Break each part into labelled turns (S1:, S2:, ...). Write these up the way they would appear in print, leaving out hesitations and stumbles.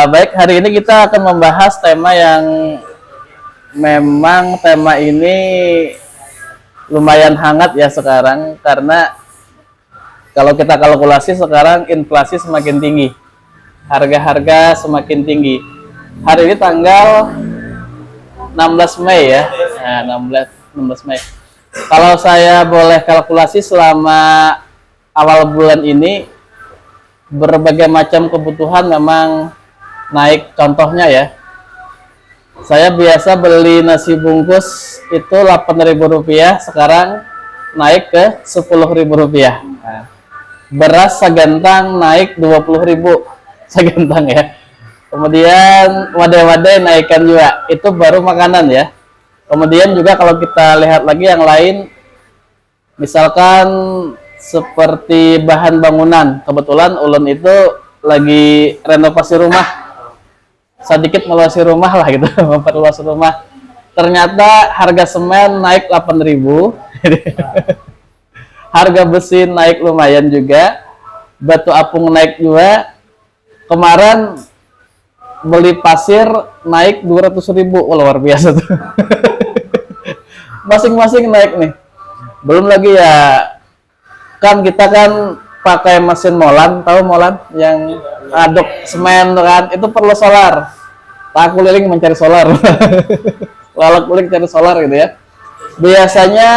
S1: Baik, hari ini kita akan membahas tema yang memang tema ini lumayan hangat ya sekarang, karena kalau kita kalkulasi sekarang inflasi semakin tinggi, harga-harga semakin tinggi. Hari ini tanggal 16 Mei ya, nah, 16 Mei. Kalau saya boleh kalkulasi selama awal bulan ini, berbagai macam kebutuhan memang naik. Contohnya ya, saya biasa beli nasi bungkus itu Rp8.000, sekarang naik ke Rp10.000. Nah, beras sagantang naik Rp20.000 sagantang ya. Kemudian wadah-wadah naikkan juga, itu baru makanan ya. Kemudian juga kalau kita lihat lagi yang lain, misalkan seperti bahan bangunan. Kebetulan ulun itu lagi renovasi rumah, sedikit meluasi rumah lah gitu, memperluas rumah. Ternyata harga semen naik 8.000, harga besi naik lumayan juga, batu apung naik juga. Kemarin beli pasir naik 200.000, luar biasa tuh. Masing-masing naik nih. Belum lagi ya, kan kita kan pakai mesin molan, tahu molan yang aduk semen kan, itu perlu solar. Tak keliling mencari solar. Lalu keliling cari solar gitu ya. Biasanya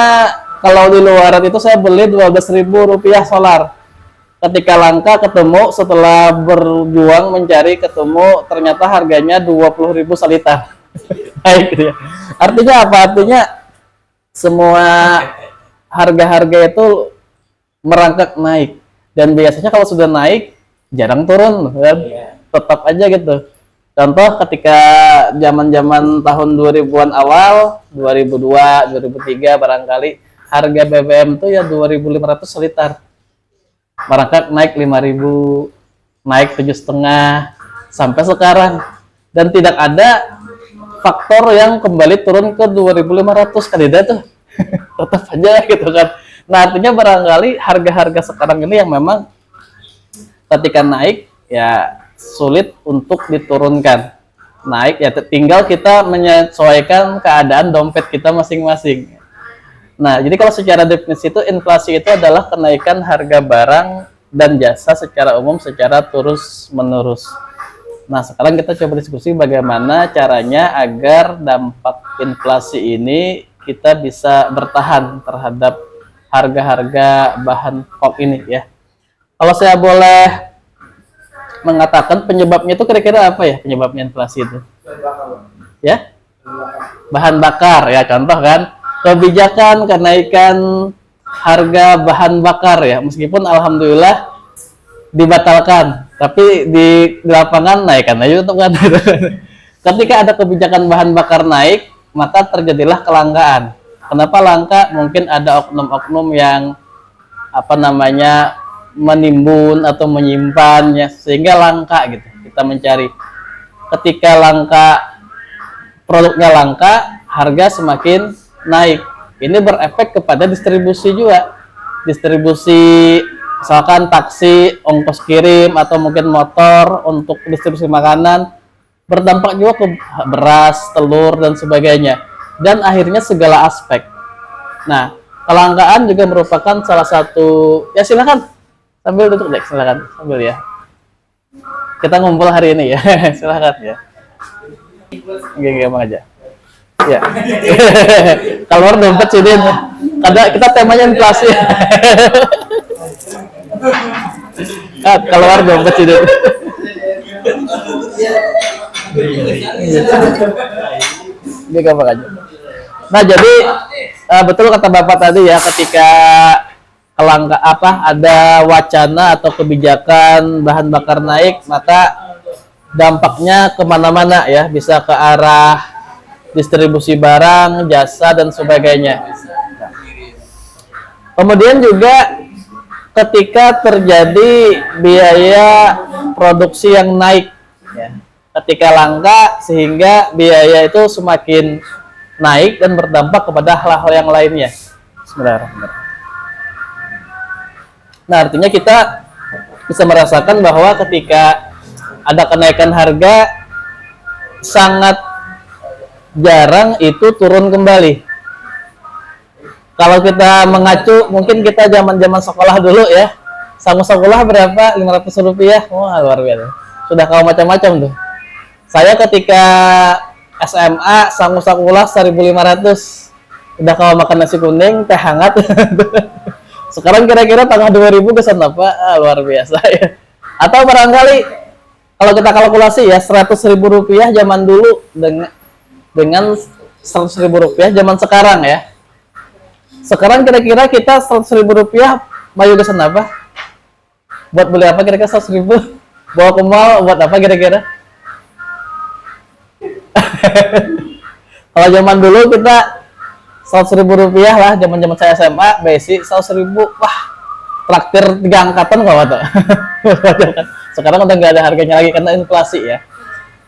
S1: kalau di luaran itu saya beli Rp12.000 solar. Ketika langka ketemu, setelah berjuang mencari ketemu, ternyata harganya Rp20.000 seliter. Baik gitu ya. Artinya apa? Artinya semua harga-harga itu merangkak naik, dan biasanya kalau sudah naik jarang turun kan? Tetap aja gitu. Contoh ketika zaman-zaman tahun 2000-an awal, 2002, 2003 barangkali, harga BBM tuh ya 2.500 seliter, merangkak naik 5.000, naik 7,5 sampai sekarang, dan tidak ada faktor yang kembali turun ke 2.500 kan, tidak tuh. Tetap aja gitu kan. Nah, artinya barangkali harga-harga sekarang ini yang memang ketika naik ya sulit untuk diturunkan. Naik ya tinggal kita menyesuaikan keadaan dompet kita masing-masing. Nah, jadi kalau secara definisi itu inflasi itu adalah kenaikan harga barang dan jasa secara umum secara terus-menerus. Nah, sekarang kita coba diskusi bagaimana caranya agar dampak inflasi ini kita bisa bertahan terhadap harga-harga bahan pokok ini ya. Kalau saya boleh mengatakan penyebabnya itu kira-kira apa ya, penyebabnya inflasi itu? Ya? Bahan bakar ya, contoh kan. Kebijakan kenaikan harga bahan bakar ya, meskipun alhamdulillah dibatalkan, tapi di lapangan naikkan aja untuk kan. Ketika ada kebijakan bahan bakar naik, maka terjadilah kelangkaan. Kenapa langka? Mungkin ada oknum-oknum yang menimbun atau menyimpannya sehingga langka gitu. Kita mencari. Ketika langka, produknya langka, harga semakin naik. Ini berefek kepada distribusi juga. Distribusi, misalkan taksi, ongkos kirim, atau mungkin motor untuk distribusi makanan, berdampak juga ke beras, telur, dan sebagainya. Dan akhirnya segala aspek. Nah, kelangkaan juga merupakan salah satu, ya silakan sambil duduk deh, silakan sambil ya. Kita ngumpul hari ini ya, silakan ya. Gampang aja. Ya. Keluar dompet sini. Ada kita temanya inflasi. Keluar dompet sini. Ini gampang aja. Nah, jadi betul kata Bapak tadi ya, ketika ada wacana atau kebijakan bahan bakar naik, maka dampaknya kemana-mana ya, bisa ke arah distribusi barang, jasa, dan sebagainya. Kemudian juga ketika terjadi biaya produksi yang naik ya, ketika langka sehingga biaya itu semakin naik dan berdampak kepada hal-hal yang lainnya. Bismillahirrahmanirrahim. Nah, artinya kita bisa merasakan bahwa ketika ada kenaikan harga, sangat jarang itu turun kembali. Kalau kita mengacu, mungkin kita zaman sekolah dulu ya, sangu sekolah berapa? 500 rupiah. Wah, luar biasa. Sudah kalau macam-macam tuh. Saya ketika SMA, sangu sekolah 1.500. Udah kalau makan nasi kuning, teh hangat. Sekarang kira-kira tanggal 2.000 kesan apa? Luar biasa ya. Atau barangkali, kalau kita kalkulasi ya, 100.000 rupiah zaman dulu dengan 100.000 rupiah zaman sekarang ya. Sekarang kira-kira kita 100.000 rupiah mayu kesan apa? Buat beli apa kira-kira 100.000? Bawa ke mall buat apa kira-kira? Kalau zaman dulu kita 100.000 rupiah lah, zaman saya SMA, basic 100.000, wah traktir 3 angkatan kalau tuh. Sekarang udah nggak ada harganya lagi karena inflasi ya.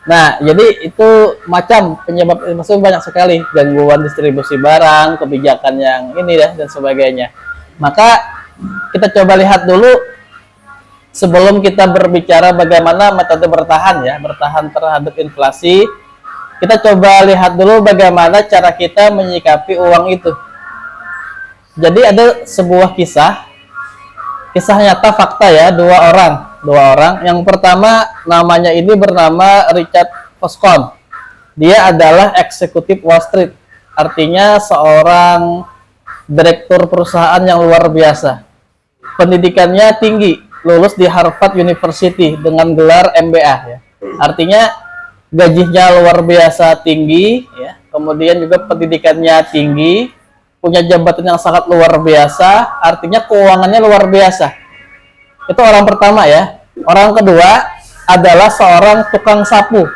S1: Nah, jadi itu macam penyebab inflasi banyak sekali, gangguan distribusi barang, kebijakan yang ini dan sebagainya. Maka kita coba lihat dulu sebelum kita berbicara bagaimana metode bertahan terhadap inflasi. Kita coba lihat dulu bagaimana cara kita menyikapi uang itu. Jadi ada sebuah kisah nyata fakta ya, dua orang. Yang pertama namanya ini bernama Richard Foscon. Dia adalah eksekutif Wall Street, artinya seorang direktur perusahaan yang luar biasa. Pendidikannya tinggi, lulus di Harvard University dengan gelar MBA ya. Artinya gajinya luar biasa tinggi ya. Kemudian juga pendidikannya tinggi, punya jabatan yang sangat luar biasa, artinya keuangannya luar biasa. Itu orang pertama ya. Orang kedua adalah seorang tukang sapu.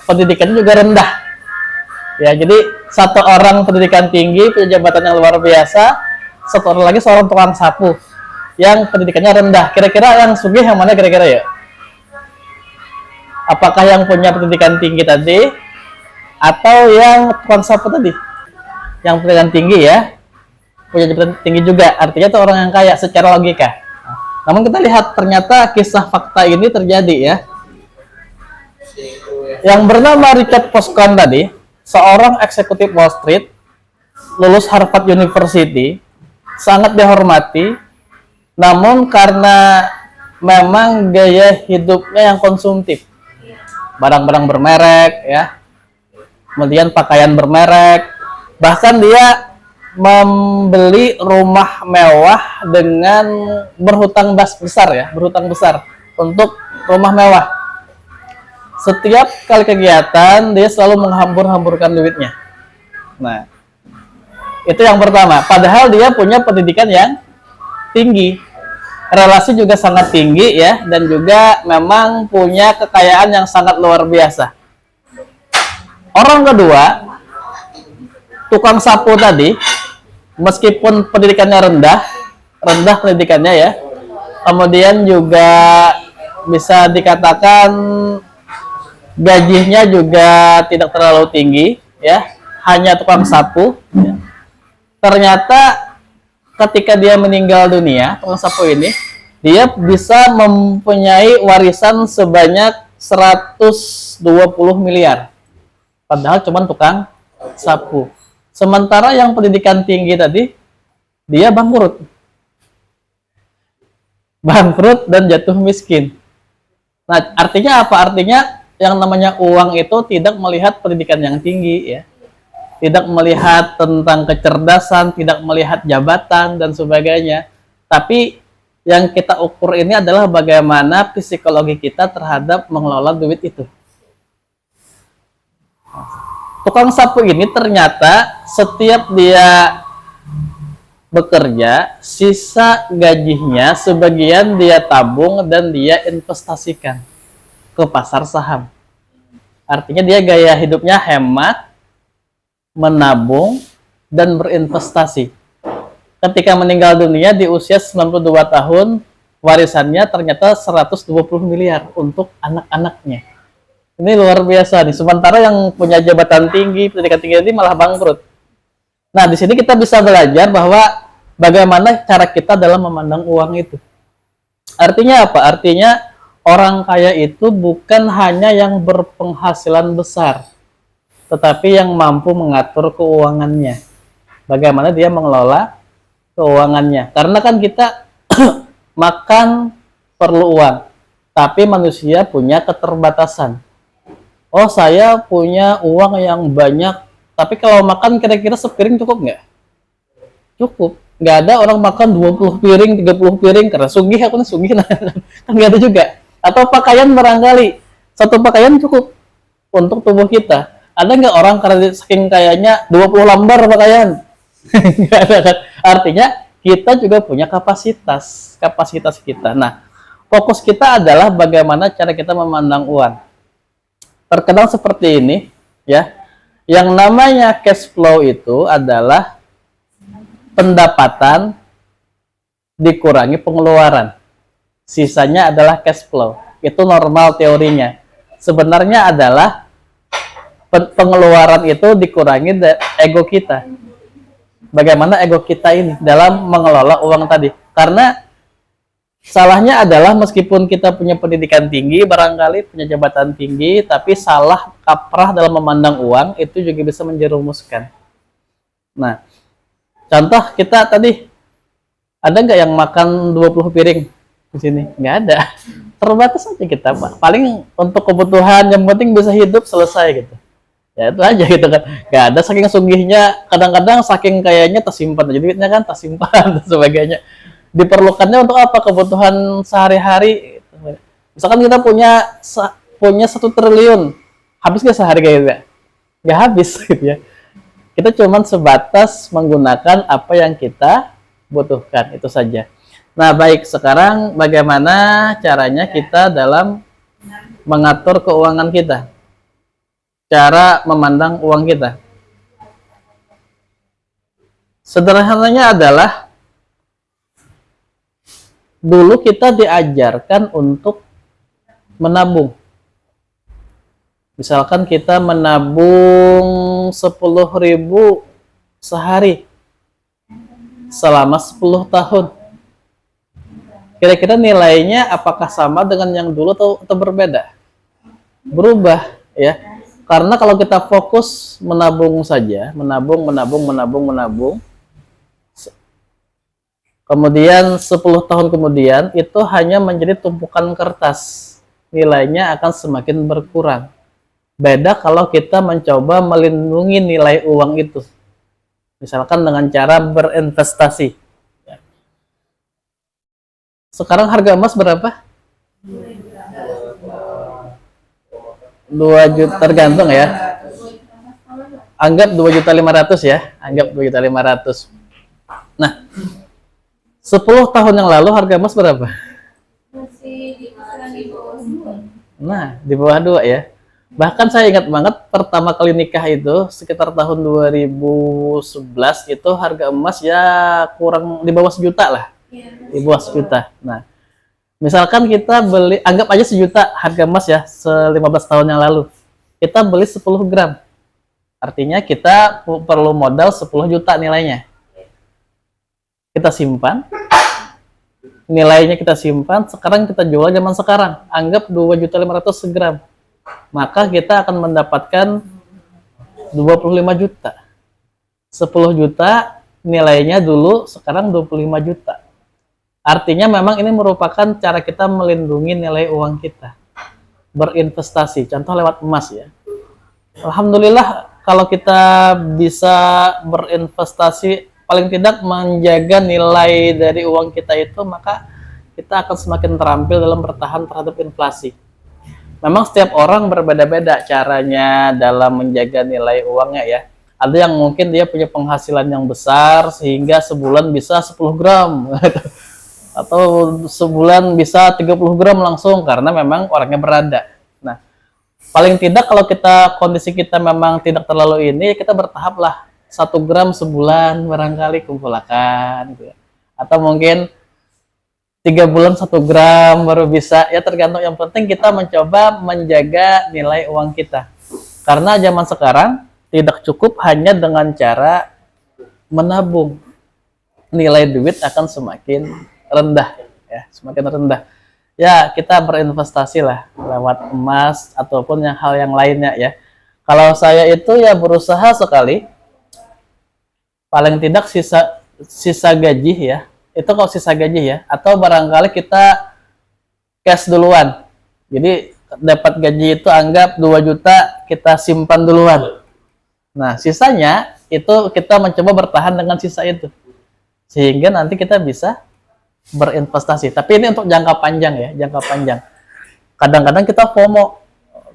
S1: Pendidikannya juga rendah. Ya, jadi satu orang pendidikan tinggi, punya jabatan yang luar biasa, satu orang lagi seorang tukang sapu yang pendidikannya rendah. Kira-kira yang sugih yang mana kira-kira ya? Apakah yang punya pendidikan tinggi tadi atau yang tukang sapu tadi? Yang pendidikan tinggi ya, punya jabatan tinggi juga, artinya itu orang yang kaya secara logika. Namun kita lihat ternyata kisah fakta ini terjadi ya. Yang bernama Richard Foscon tadi, seorang eksekutif Wall Street, lulus Harvard University, sangat dihormati, namun karena memang gaya hidupnya yang konsumtif, barang-barang bermerek ya, kemudian pakaian bermerek, bahkan dia membeli rumah mewah dengan berhutang besar untuk rumah mewah. Setiap kali kegiatan dia selalu menghambur-hamburkan duitnya. Nah, itu yang pertama. Padahal dia punya pendidikan yang tinggi, relasi juga sangat tinggi ya, dan juga memang punya kekayaan yang sangat luar biasa. Orang kedua, tukang sapu tadi, meskipun pendidikannya rendah pendidikannya ya, kemudian juga bisa dikatakan gajinya juga tidak terlalu tinggi ya, hanya tukang sapu ya. Ternyata ketika dia meninggal dunia, tukang sapu ini, dia bisa mempunyai warisan sebanyak 120 miliar, padahal cuma tukang sapu. Sementara yang pendidikan tinggi tadi, dia bangkrut dan jatuh miskin. Nah, artinya apa? Artinya yang namanya uang itu tidak melihat pendidikan yang tinggi ya, tidak melihat tentang kecerdasan, tidak melihat jabatan dan sebagainya. Tapi yang kita ukur ini adalah bagaimana psikologi kita terhadap mengelola duit itu. Tukang sapu ini ternyata setiap dia bekerja, sisa gajinya sebagian dia tabung dan dia investasikan ke pasar saham. Artinya dia gaya hidupnya hemat, menabung, dan berinvestasi. Ketika meninggal dunia di usia 92 tahun, warisannya ternyata 120 miliar untuk anak-anaknya. Ini luar biasa nih. Sementara yang punya jabatan tinggi, pendidikan tinggi ini malah bangkrut. Nah, di sini kita bisa belajar bahwa bagaimana cara kita dalam memandang uang itu. Artinya apa? Artinya orang kaya itu bukan hanya yang berpenghasilan besar, tetapi yang mampu mengatur keuangannya. Bagaimana dia mengelola keuangannya. Karena kan kita makan perlu uang, tapi manusia punya keterbatasan. Oh, saya punya uang yang banyak, tapi kalau makan kira-kira sepiring cukup nggak? Cukup. Nggak ada orang makan 20 piring, 30 piring, karena sugih, aku nih sugih, kan nggak ada juga. Atau pakaian barangkali, satu pakaian cukup untuk tubuh kita. Ada nggak orang karena saking kayanya 20 lembar pakaian? Nggak ada kan? Artinya kita juga punya kapasitas kita. Nah, fokus kita adalah bagaimana cara kita memandang uang. Terkadang seperti ini, ya. Yang namanya cash flow itu adalah pendapatan dikurangi pengeluaran. Sisanya adalah cash flow. Itu normal teorinya. Sebenarnya adalah pengeluaran itu dikurangi ego kita. Bagaimana ego kita ini dalam mengelola uang tadi. Karena salahnya adalah meskipun kita punya pendidikan tinggi, barangkali punya jabatan tinggi, tapi salah kaprah dalam memandang uang, itu juga bisa menjerumuskan. Nah, contoh kita tadi, ada nggak yang makan 20 piring di sini? Nggak ada. Terbatas aja kita, Pak. Paling untuk kebutuhan yang penting bisa hidup, selesai gitu. Ya itu aja gitu kan. Nggak ada, saking sugihnya, kadang-kadang saking kayaknya tersimpan. Jadi duitnya kan tersimpan dan sebagainya. Diperlukannya untuk apa? Kebutuhan sehari-hari. Misalkan kita punya 1 triliun, habis nggak sehari kayak gitu? Nggak habis gitu ya. Kita cuma sebatas menggunakan apa yang kita butuhkan, itu saja. Nah, baik, sekarang bagaimana caranya kita dalam mengatur keuangan kita? Cara memandang uang kita. Sederhananya adalah dulu kita diajarkan untuk menabung. Misalkan kita menabung 10.000 sehari selama 10 tahun. Kira-kira nilainya apakah sama dengan yang dulu atau berbeda? Berubah, ya. Karena kalau kita fokus menabung saja, menabung, kemudian 10 tahun kemudian itu hanya menjadi tumpukan kertas. Nilainya akan semakin berkurang. Beda kalau kita mencoba melindungi nilai uang itu. Misalkan dengan cara berinvestasi. Sekarang harga emas berapa? 2 juta, tergantung ya. Anggap 2.500.000 ya. Anggap 2.500.000. Nah, 10 tahun yang lalu harga emas berapa? Nah, di bawah 2 ya. Bahkan saya ingat banget pertama kali nikah itu sekitar tahun 2011 itu harga emas ya kurang di bawah 1 juta lah. Di bawah 1 juta. Nah, misalkan kita beli, anggap aja 1 juta harga emas ya, 15 tahun yang lalu. Kita beli 10 gram. Artinya kita perlu modal 10 juta nilainya. Kita simpan. Nilainya kita simpan, sekarang kita jual zaman sekarang. Anggap 2.500.000 segram. Maka kita akan mendapatkan 25 juta. 10 juta nilainya dulu, sekarang 25 juta. Artinya memang ini merupakan cara kita melindungi nilai uang kita. Berinvestasi, contoh lewat emas ya. Alhamdulillah kalau kita bisa berinvestasi, paling tidak menjaga nilai dari uang kita itu, maka kita akan semakin terampil dalam bertahan terhadap inflasi. Memang setiap orang berbeda-beda caranya dalam menjaga nilai uangnya ya. Ada yang mungkin dia punya penghasilan yang besar sehingga sebulan bisa 10 gram. Atau sebulan bisa 30 gram langsung karena memang orangnya berada. Nah, paling tidak kalau kondisi kita memang tidak terlalu ini, kita bertahap lah. 1 gram sebulan barangkali kumpulkan gitu ya. Atau mungkin 3 bulan 1 gram baru bisa, ya tergantung. Yang penting kita mencoba menjaga nilai uang kita. Karena zaman sekarang tidak cukup hanya dengan cara menabung. Nilai duit akan semakin rendah ya, semakin rendah. ya kita berinvestasi lah lewat emas ataupun yang hal yang lainnya ya. Kalau saya itu ya berusaha sekali, paling tidak sisa gaji ya. Itu kalau sisa gaji ya, atau barangkali kita cash duluan. Jadi dapat gaji itu anggap 2 juta kita simpan duluan. Nah, sisanya itu kita mencoba bertahan dengan sisa itu. Sehingga nanti kita bisa berinvestasi. Tapi ini untuk jangka panjang ya, jangka panjang. Kadang-kadang kita FOMO,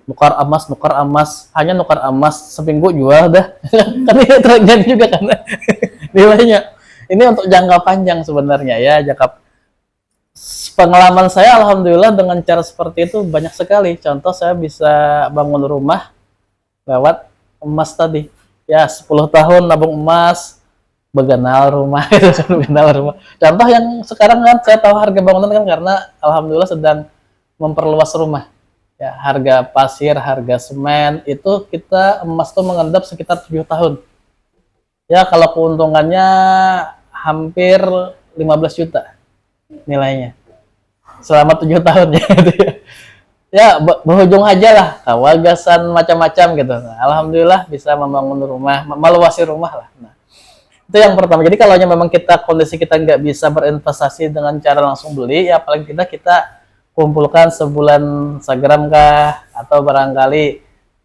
S1: nukar emas, hanya nukar emas seminggu jual dah. Kan ini terjadi juga karena nilainya. Ini untuk jangka panjang sebenarnya ya, pengalaman saya alhamdulillah dengan cara seperti itu banyak sekali. Contoh saya bisa bangun rumah lewat emas tadi. Ya, 10 tahun nabung emas, beganal rumah itu kan, beganal rumah. Contoh yang sekarang kan saya tahu harga bangunan kan karena alhamdulillah sedang memperluas rumah. Ya, harga pasir, harga semen itu kita emas tuh mengendap sekitar 7 tahun. Ya, kalau keuntungannya hampir 15 juta nilainya. Selama 7 tahun ya. Ya, berujung aja lah, wagasan macam-macam gitu. Nah, alhamdulillah bisa membangun rumah, meluasi rumah lah. Nah, itu yang pertama. Jadi kalau memang kondisi kita nggak bisa berinvestasi dengan cara langsung beli, ya paling tidak kita kumpulkan sebulan segram kah, atau barangkali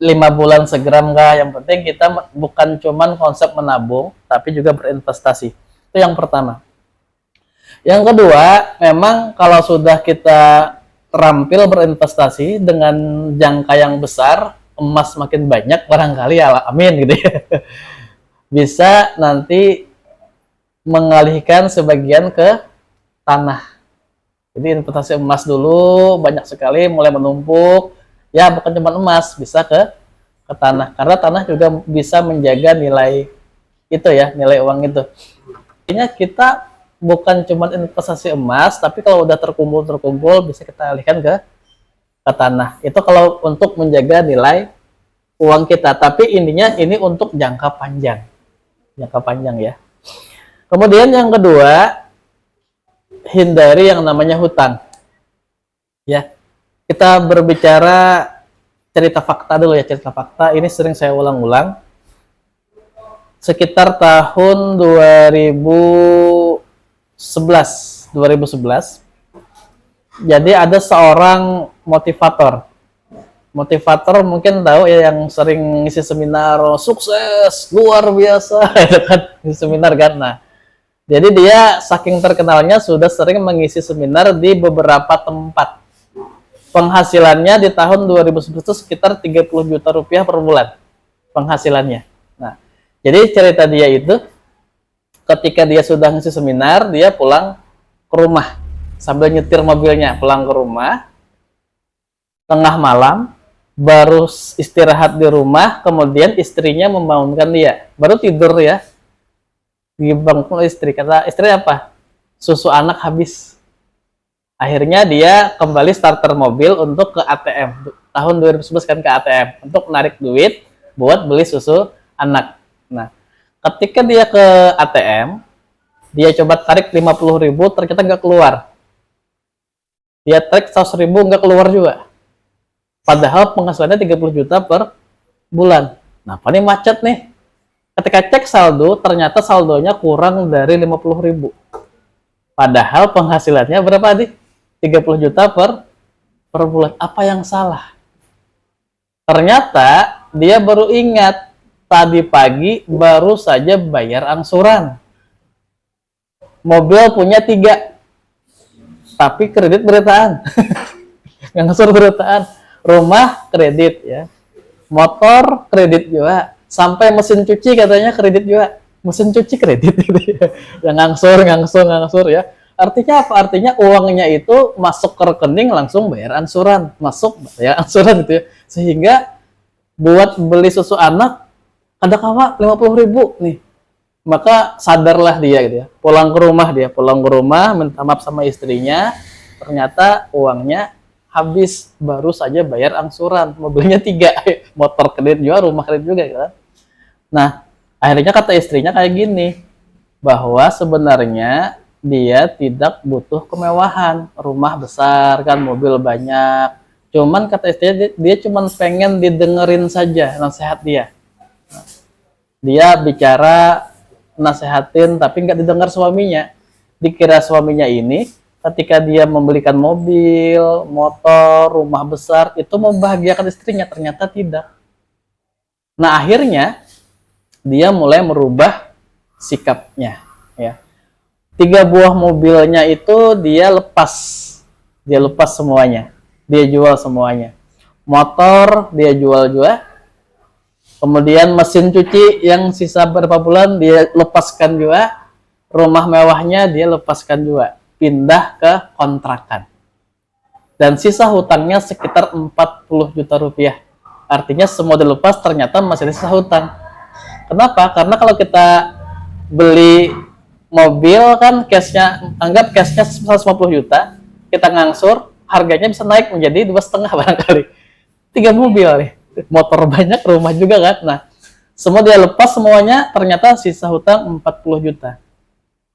S1: 5 bulan segram kah. Yang penting kita bukan cuman konsep menabung, tapi juga berinvestasi. Itu yang pertama. Yang kedua, memang kalau sudah kita terampil berinvestasi dengan jangka yang besar, emas makin banyak, barangkali ya amin gitu ya. Bisa nanti mengalihkan sebagian ke tanah. Jadi investasi emas dulu banyak sekali, mulai menumpuk. Ya bukan cuma emas, bisa ke tanah. Karena tanah juga bisa menjaga nilai itu ya, nilai uang itu. Artinya kita bukan cuma investasi emas, tapi kalau udah terkumpul bisa kita alihkan ke tanah. Itu kalau untuk menjaga nilai uang kita. Tapi intinya ini untuk jangka panjang. Jangka panjang ya. Kemudian yang kedua, hindari yang namanya hutang. Ya. Kita berbicara cerita fakta dulu ya, cerita fakta. Ini sering saya ulang-ulang. Sekitar tahun 2011. Jadi ada seorang motivator mungkin tahu ya, yang sering ngisi seminar sukses luar biasa itu kan, seminar kan. Nah, jadi dia saking terkenalnya sudah sering mengisi seminar di beberapa tempat. Penghasilannya di tahun 2011 itu sekitar 30 juta rupiah per bulan penghasilannya. Nah, jadi cerita dia itu ketika dia sudah ngisi seminar, dia pulang ke rumah sambil nyetir mobilnya, pulang ke rumah tengah malam, baru istirahat di rumah, kemudian istrinya membangunkan dia, baru tidur ya, dibangun istri. Kata istri apa? Susu anak habis. Akhirnya dia kembali starter mobil untuk ke ATM, tahun 2011 kan, ke ATM untuk narik duit buat beli susu anak. Nah, ketika dia ke ATM, dia coba tarik 50.000, ternyata nggak keluar. Dia tarik 100.000, nggak keluar juga. Padahal penghasilannya 30 juta per bulan. Nah, apa nih, macet nih. Ketika cek saldo, ternyata saldonya kurang dari 50.000. Padahal penghasilannya berapa nih? 30 juta per bulan. Apa yang salah? Ternyata dia baru ingat, tadi pagi baru saja bayar angsuran. Mobil punya 3, tapi kredit beritaan. Ngangsur beritaan. Rumah kredit ya. Motor kredit juga. Sampai mesin cuci katanya kredit juga. Mesin cuci kredit gitu ya. Yang ngangsur ya. Artinya apa? Artinya uangnya itu masuk ke rekening langsung bayar angsuran. Masuk bayar angsuran gitu ya. Sehingga buat beli susu anak ada kawa 50.000 nih. Maka sadarlah dia gitu ya. Pulang ke rumah minta maaf sama istrinya, ternyata uangnya habis, baru saja bayar angsuran. Mobilnya 3, motor kredit juga, rumah kredit juga gitu. Nah, akhirnya kata istrinya kayak gini, bahwa sebenarnya dia tidak butuh kemewahan, rumah besar kan, mobil banyak. Cuman kata istrinya dia cuman pengen didengerin saja nasihat dia. Dia bicara nasehatin tapi nggak didengar suaminya. Dikira suaminya ini ketika dia membelikan mobil, motor, rumah besar itu membahagiakan istrinya, ternyata tidak. Nah, akhirnya dia mulai merubah sikapnya, ya. 3 buah mobilnya itu dia lepas semuanya, dia jual semuanya. Motor dia jual juga, kemudian mesin cuci yang sisa berapa bulan dia lepaskan juga, rumah mewahnya dia lepaskan juga, pindah ke kontrakan. Dan sisa hutangnya sekitar 40 juta rupiah. Artinya semua dilepas, ternyata masih ada sisa hutang. Kenapa? Karena kalau kita beli mobil kan cashnya, anggap cashnya 150 juta, kita ngangsur, harganya bisa naik menjadi 2,5 barangkali. 3 mobil nih, motor banyak, rumah juga kan. Nah, semua dia lepas semuanya, ternyata sisa hutang 40 juta.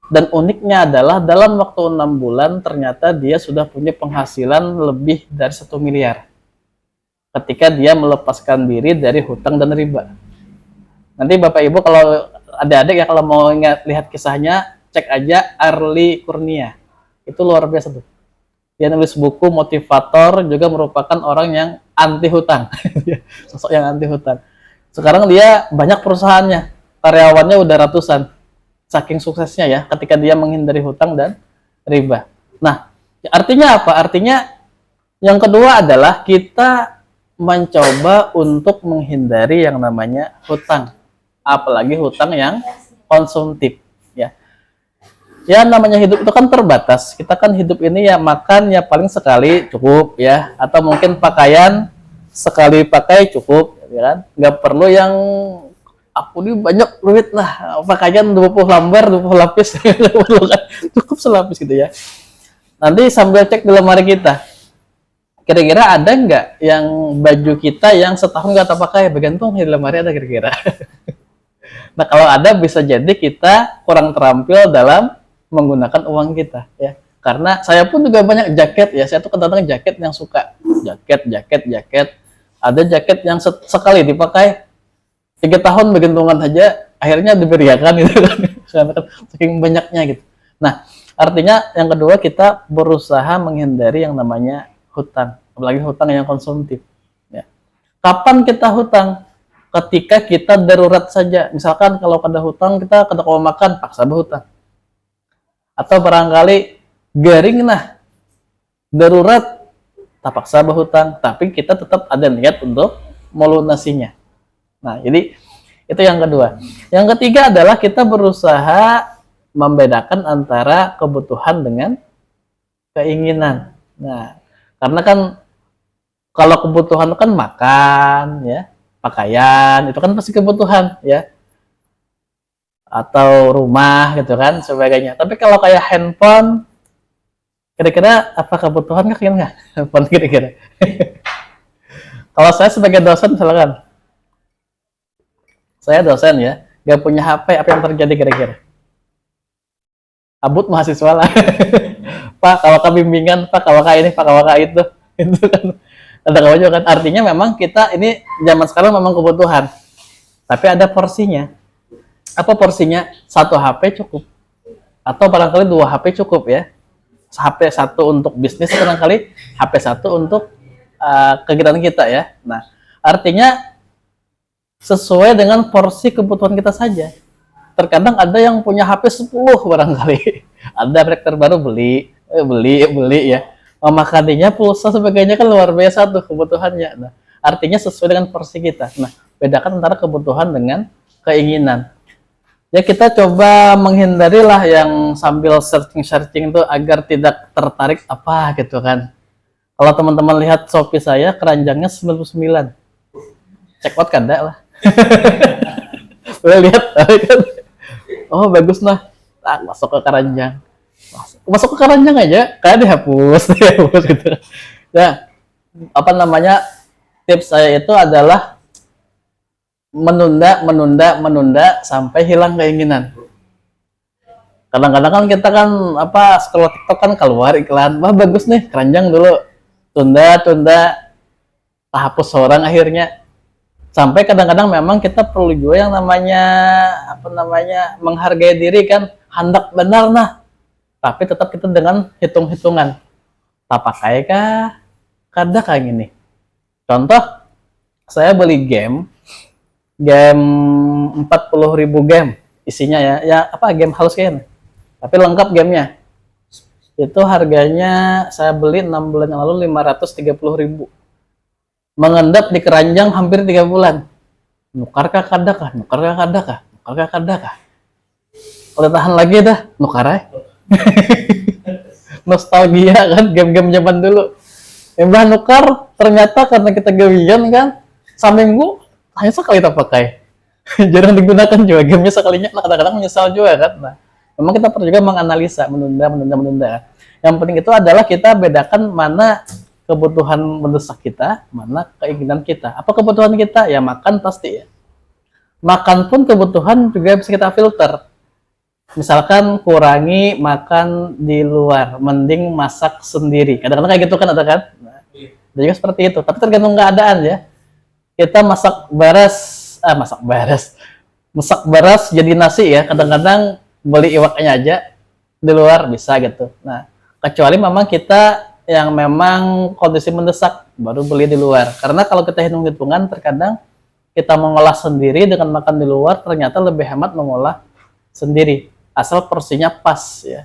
S1: Dan uniknya adalah dalam waktu 6 bulan ternyata dia sudah punya penghasilan lebih dari 1 miliar. Ketika dia melepaskan diri dari hutang dan riba. Nanti Bapak Ibu kalau adik-adik ya kalau mau lihat kisahnya, cek aja Arli Kurnia. Itu luar biasa tuh. Dia nulis buku motivator, juga merupakan orang yang anti hutang. Sosok yang anti hutang. Sekarang dia banyak perusahaannya, karyawannya udah ratusan. Saking suksesnya ya, ketika dia menghindari hutang dan riba. Nah, artinya apa? Artinya yang kedua adalah kita mencoba untuk menghindari yang namanya hutang. Apalagi hutang yang konsumtif. Ya, ya namanya hidup itu kan terbatas. Kita kan hidup ini ya makan ya paling sekali cukup ya. Atau mungkin pakaian sekali pakai cukup. Ya kan? Nggak perlu yang aku ini banyak duit lah, pakaian 20 lembar, 20 lapis, cukup selapis gitu ya. Nanti sambil cek di lemari kita, kira-kira ada nggak yang baju kita yang setahun nggak terpakai, bergantung di lemari ada kira-kira. Nah kalau ada bisa jadi kita kurang terampil dalam menggunakan uang kita ya. Karena saya pun juga banyak jaket ya, saya tuh kadang-kadang jaket yang suka, jaket. Ada jaket yang sekali dipakai 3 tahun bergantungan saja, akhirnya diberiakan gitu kan, saking banyaknya gitu. Nah, artinya yang kedua kita berusaha menghindari yang namanya hutang, apalagi hutang yang konsumtif. Ya. Kapan kita hutang? Ketika kita darurat saja. Misalkan kalau ada hutang kita kada mau makan, paksa berhutang. Atau barangkali garing nah, darurat, tak paksa berhutang, tapi kita tetap ada niat untuk melunasinya. Nah, jadi itu yang kedua. Yang ketiga adalah kita berusaha membedakan antara kebutuhan dengan keinginan. Nah, karena kan kalau kebutuhan kan makan, ya, pakaian, itu kan pasti kebutuhan, ya, atau rumah gitu kan, sebagainya. Tapi kalau kayak handphone, kira-kira apa kebutuhan nggak? Handphone kira-kira. Kalau saya sebagai dosen misalkan, saya dosen ya, nggak punya HP, apa yang terjadi kira-kira? Abut mahasiswa lah. Pak, kalau bimbingan, Pak, kalau ini, Pak, kalau itu. Itu kan ada kawan kan. Artinya memang kita ini zaman sekarang memang kebutuhan. Tapi ada porsinya. Apa porsinya? 1 HP cukup. Atau barangkali 2 HP cukup ya. HP 1 untuk bisnis, barangkali HP 1 untuk kegiatan kita ya. Nah, artinya sesuai dengan porsi kebutuhan kita saja. Terkadang ada yang punya HP 10 barangkali. Ada rektor baru beli ya. Makanannya, pulsa sebagainya kan luar biasa tuh kebutuhannya. Nah, artinya sesuai dengan porsi kita. Nah, bedakan antara kebutuhan dengan keinginan. Ya kita coba menghindari lah yang sambil searching tuh agar tidak tertarik apa gitu kan. Kalau teman-teman lihat Shopee saya, keranjangnya 99. Check out kan enggak lah. Boleh lihat, oh bagus nah, masuk ke keranjang, masuk ke keranjang aja, kayak dihapus gitu. Nah, apa namanya, tips saya itu adalah menunda sampai hilang keinginan. Kadang-kadang kan kita kan apa scroll TikTok kan keluar iklan, wah bagus nih, keranjang dulu, tunda, tak hapus orang akhirnya. Sampai kadang-kadang memang kita perlu juga yang namanya apa namanya menghargai diri kan, hendak benar nah, tapi tetap kita dengan hitung-hitungan. Tak pakai kah? Kada kayak gini. Contoh, saya beli game 40.000 game isinya ya apa game halus kayaknya. Tapi lengkap gamenya. Itu harganya saya beli 6 bulan yang lalu 530.000. Mengendap di keranjang hampir 3 bulan. Nukarkah kadakah? Nukarkah kadakah? Nukarkah kadakah? Udah tahan lagi dah, nukar aja. Nostalgia kan game-game zaman dulu. Mbah nukar ternyata karena kita gawian kan seminggu hanya sekali kita pakai. Jarang digunakan juga gamenya sekalinya, kadang-kadang menyesal juga kan. Nah, memang kita perlu juga menganalisa, menunda. Yang penting itu adalah kita bedakan mana kebutuhan mendesak kita, mana keinginan kita. Apa kebutuhan kita? Ya makan pasti ya. Makan pun kebutuhan juga bisa kita filter. Misalkan kurangi makan di luar, mending masak sendiri. Kadang-kadang kayak gitu kan ada kan? Nah, juga seperti itu. Tapi tergantung keadaan ya. Kita masak beras jadi nasi ya. Kadang-kadang beli iwaknya aja di luar bisa gitu. Nah, kecuali memang kita yang memang kondisi mendesak baru beli di luar. Karena kalau kita hitung-hitungan terkadang kita mengolah sendiri dengan makan di luar ternyata lebih hemat mengolah sendiri. Asal porsinya pas ya.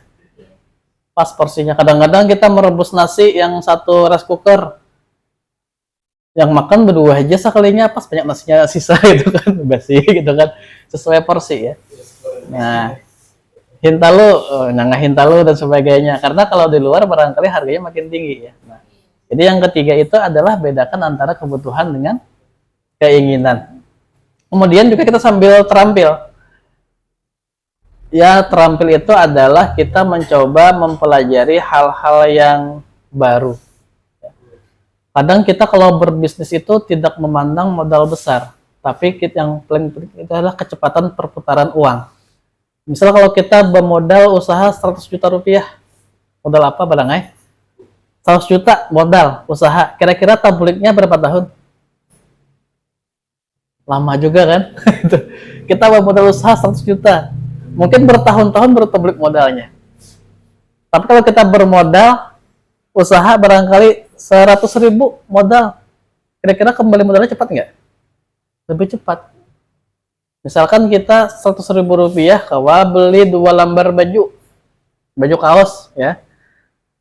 S1: Pas porsinya. Kadang-kadang kita merebus nasi yang satu rice cooker. Yang makan berdua aja sekalinya pas banyak nasinya sisa gitu kan. Basi gitu kan. Sesuai porsi ya. Nah, hintalu dan sebagainya. Karena kalau di luar barangkali harganya makin tinggi ya. Nah, jadi yang ketiga itu adalah bedakan antara kebutuhan dengan keinginan. Kemudian juga kita sambil terampil. Ya, terampil itu adalah kita mencoba mempelajari hal-hal yang baru. Kadang kita kalau berbisnis itu tidak memandang modal besar, tapi yang paling penting itu adalah kecepatan perputaran uang. Misal kalau kita bermodal usaha 100 juta rupiah, modal apa barangnya? 100 juta modal usaha, kira-kira tabliknya berapa tahun? Lama juga kan? Kita bermodal usaha 100 juta, mungkin bertahun-tahun baru tablik modalnya. Tapi kalau kita bermodal usaha barangkali 100.000 modal, kira-kira kembali modalnya cepat nggak? Lebih cepat. Misalkan kita 100.000 rupiah kawa beli 2 lembar baju kaos ya,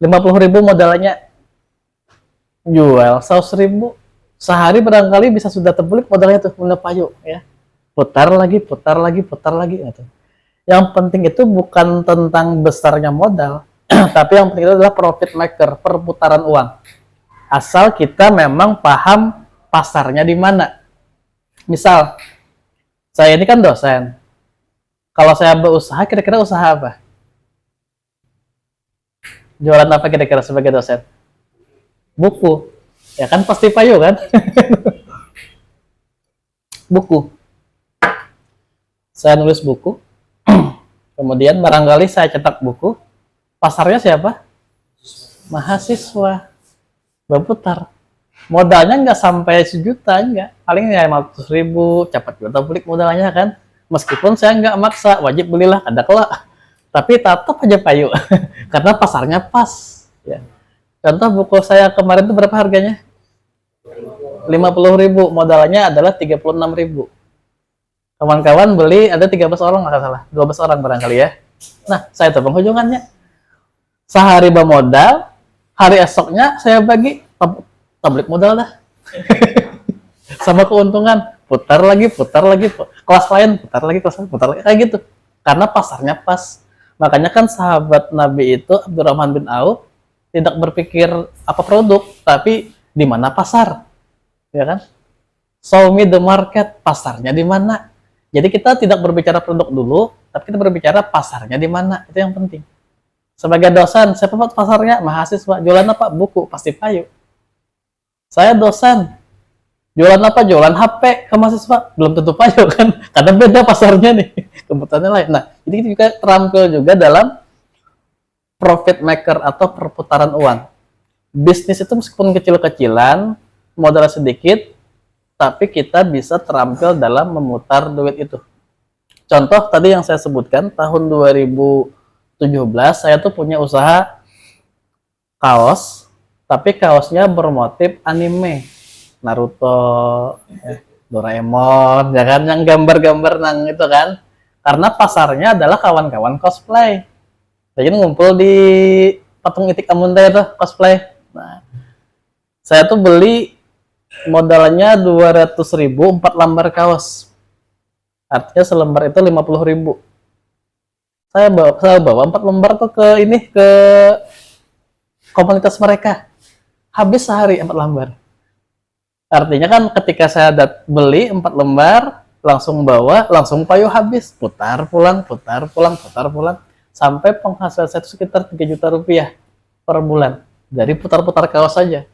S1: 50.000 modalnya, jual 100.000 sehari barangkali bisa sudah terbelit modalnya tuh, payu ya, putar lagi gitu. Yang penting itu bukan tentang besarnya modal, tapi yang penting itu adalah profit maker, perputaran uang. Asal kita memang paham pasarnya di mana. Misal saya ini kan dosen. Kalau saya berusaha, kira-kira usaha apa? Jualan apa kira-kira sebagai dosen? Buku. Ya kan pasti payu kan? Buku. Saya nulis buku. Kemudian barangkali saya cetak buku. Pasarnya siapa? Mahasiswa. Berputar. Modalnya nggak sampai 1 juta, enggak. Paling ya 500.000, cepat juga beli modalnya kan. Meskipun saya nggak maksa, wajib belilah, ada kelak. Tapi tetap aja payu, karena pasarnya pas. Ya. Contoh buku saya kemarin itu berapa harganya? 50.000, modalnya adalah 36.000. Kawan-kawan beli ada 13 orang nggak salah, 12 orang barangkali ya. Nah, saya tuh penghujungannya. Sehari bermodal, hari esoknya saya bagi tablik modal dah. Sama keuntungan, putar lagi. Kelas lain, putar lagi, kayak gitu. Karena pasarnya pas. Makanya kan sahabat Nabi itu, Abdurrahman bin Auf, tidak berpikir apa produk, tapi di mana pasar. Ya kan? Show me the market, pasarnya di mana. Jadi kita tidak berbicara produk dulu, tapi kita berbicara pasarnya di mana. Itu yang penting. Sebagai dosen, siapa pasarnya? Mahasiswa. Jualan apa? Buku, pasti payu. Saya dosen, Jualan apa? Jualan HP ke mahasiswa. Belum tentu pajak kan, karena beda pasarnya nih, kebutuhannya lain. Nah, jadi kita terampil juga dalam profit maker atau perputaran uang. Bisnis itu meskipun kecil-kecilan, modal sedikit, tapi kita bisa terampil dalam memutar duit itu. Contoh tadi yang saya sebutkan, tahun 2017 saya tuh punya usaha kaos, tapi kaosnya bermotif anime, Naruto, Doraemon, ya kan, yang gambar-gambar nang itu kan. Karena pasarnya adalah kawan-kawan cosplay. Jadi ngumpul di patung Itik Amunte itu cosplay. Nah, saya tuh beli modalnya 200.000 4 lembar kaos. Artinya selembar itu 50.000. Saya bawa 4 lembar tuh ke komunitas mereka. Habis sehari 4 lembar. Artinya kan ketika saya beli 4 lembar, langsung bawa, langsung payu habis. Putar pulang, sampai penghasilan saya itu sekitar 3 juta rupiah per bulan. Dari putar-putar kaos saja.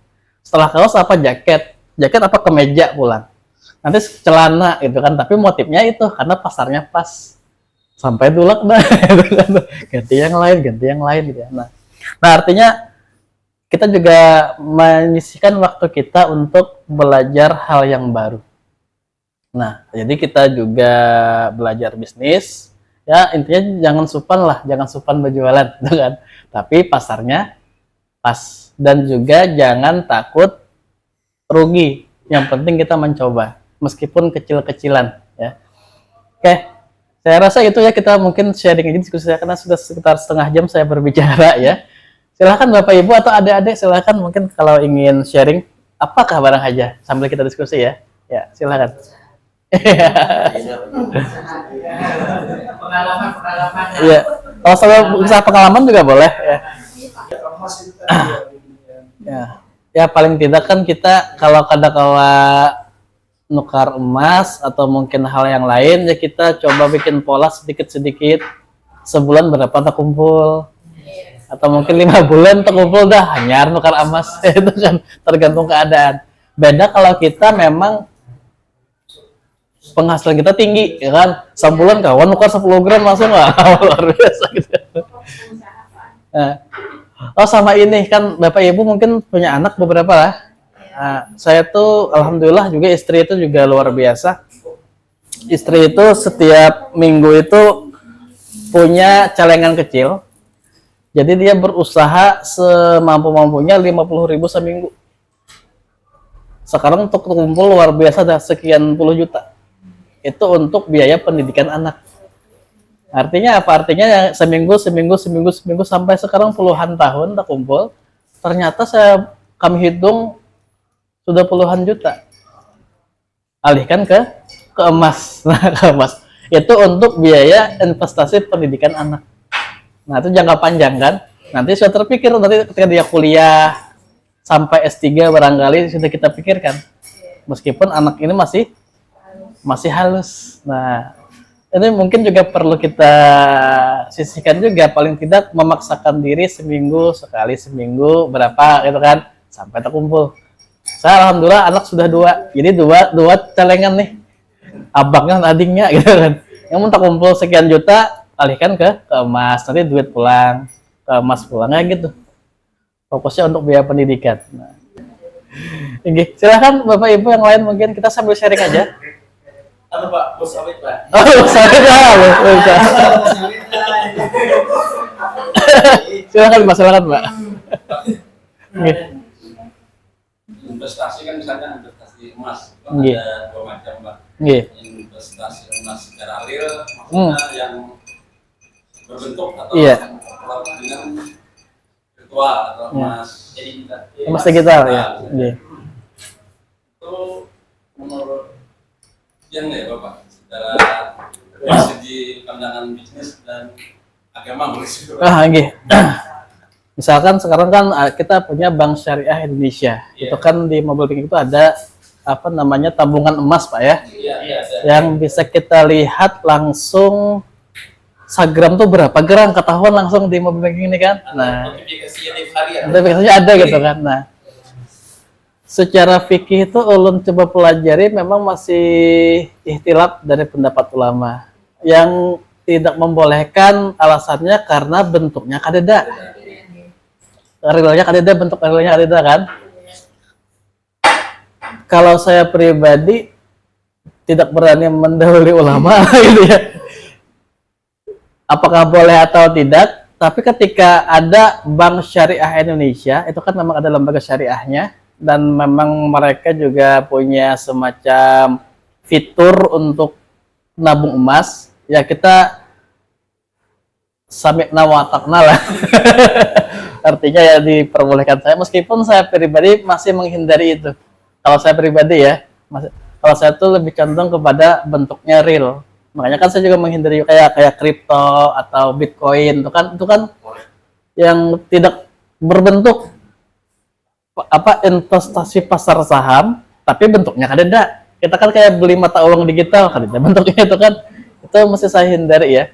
S1: Setelah kaos apa? Jaket apa? Kemeja pulang. Nanti celana gitu kan, tapi motifnya itu karena pasarnya pas. Sampai dulak dah. ganti yang lain gitu ya. Nah, artinya kita juga menyisihkan waktu kita untuk belajar hal yang baru. Nah, jadi kita juga belajar bisnis. Ya, intinya jangan supan berjualan, gitu kan. Tapi pasarnya pas, dan juga jangan takut rugi. Yang penting kita mencoba, meskipun kecil-kecilan, ya. Oke, saya rasa itu ya, kita mungkin sharing ini diskusi karena sudah sekitar setengah jam saya berbicara ya. Silahkan Bapak Ibu atau adik-adik, silahkan mungkin kalau ingin sharing apakah barang aja sambil kita diskusi ya. Ya, silahkan. Pengalaman. Iya. Kalau soal bisa pengalaman juga boleh ya. Ya paling tidak kan kita kalau kala nukar emas atau mungkin hal yang lain ya, kita coba bikin pola sedikit-sedikit, sebulan berapa terkumpul, atau mungkin 5 bulan terkumpul dah hanyar nukar emas. Itu kan tergantung keadaan. Beda kalau kita memang penghasilan kita tinggi, ya kan, sebulan kawan nukar 10 gram langsung lah. Luar biasa gitu. Nah, oh sama ini kan Bapak Ibu mungkin punya anak beberapa lah. Nah, saya tuh alhamdulillah juga istri itu juga luar biasa. Istri itu setiap minggu itu punya celengan kecil. Jadi dia berusaha semampu-mampunya 50.000 seminggu. Sekarang untuk kumpul luar biasa dah sekian puluh juta. Itu untuk biaya pendidikan anak. Artinya apa? Artinya ya, seminggu sampai sekarang puluhan tahun tak kumpul. Ternyata kami hitung sudah puluhan juta. Alihkan ke emas. Nah, ke emas. Itu untuk biaya investasi pendidikan anak. Nah, itu jangka panjang kan. Nanti sudah terpikir nanti ketika dia kuliah sampai S3 barangkali sudah kita pikirkan. Meskipun anak ini masih halus. Nah, ini mungkin juga perlu kita sisihkan juga, paling tidak memaksakan diri seminggu berapa gitu kan, sampai terkumpul. Saya alhamdulillah anak sudah 2, jadi dua celengan nih, abangnya adingnya gitu kan. Yang mau terkumpul sekian juta, alihkan ke emas, nanti duit pulang, ke emas pulang ya gitu. Fokusnya untuk biaya pendidikan. Nah. Silahkan Bapak Ibu yang lain, mungkin kita sambil sharing aja.
S2: Halo Pak, bos sawit Pak.
S1: Oh, sawit lah, bos. Silakan Pak.
S2: Investasi kan misalnya investasi emas,
S1: ada
S2: 2 macam Pak. Investasi emas secara real, maksudnya yang berbentuk atau dengan virtual atau emas
S1: digital ya.
S2: Itu menurut yang ya Bapak, secara segi pandangan bisnis dan agama begitu.
S1: Misalkan sekarang kan kita punya Bank Syariah Indonesia. Itu kan di mobile banking itu ada apa namanya tabungan emas Pak ya. Yang bisa kita lihat langsung sagram tuh berapa gram ketahuan langsung di mobile banking ini kan. Nah, notifikasinya ada gitu kan. Nah, secara fikih itu ulun coba pelajari memang masih ikhtilaf dari pendapat ulama yang tidak membolehkan, alasannya karena bentuknya kadeda. Realnya kadeda, bentuk realnya kadeda kan. Kalau saya pribadi tidak berani mendahului ulama gitu ya. Apakah boleh atau tidak? Tapi ketika ada Bank Syariah Indonesia, itu kan memang ada lembaga syariahnya, dan memang mereka juga punya semacam fitur untuk nabung emas. Ya kita sami'na wa ata'na lah. Artinya ya diperbolehkan saya, meskipun saya pribadi masih menghindari itu. Kalau saya pribadi ya, kalau saya tuh lebih condong kepada bentuknya real. Makanya kan saya juga menghindari kayak kripto atau Bitcoin. Itu kan yang tidak berbentuk apa investasi pasar saham, tapi bentuknya kadeda. Kita kan kayak beli mata uang digital, kadeda bentuknya itu kan. Itu mesti saya hindari ya.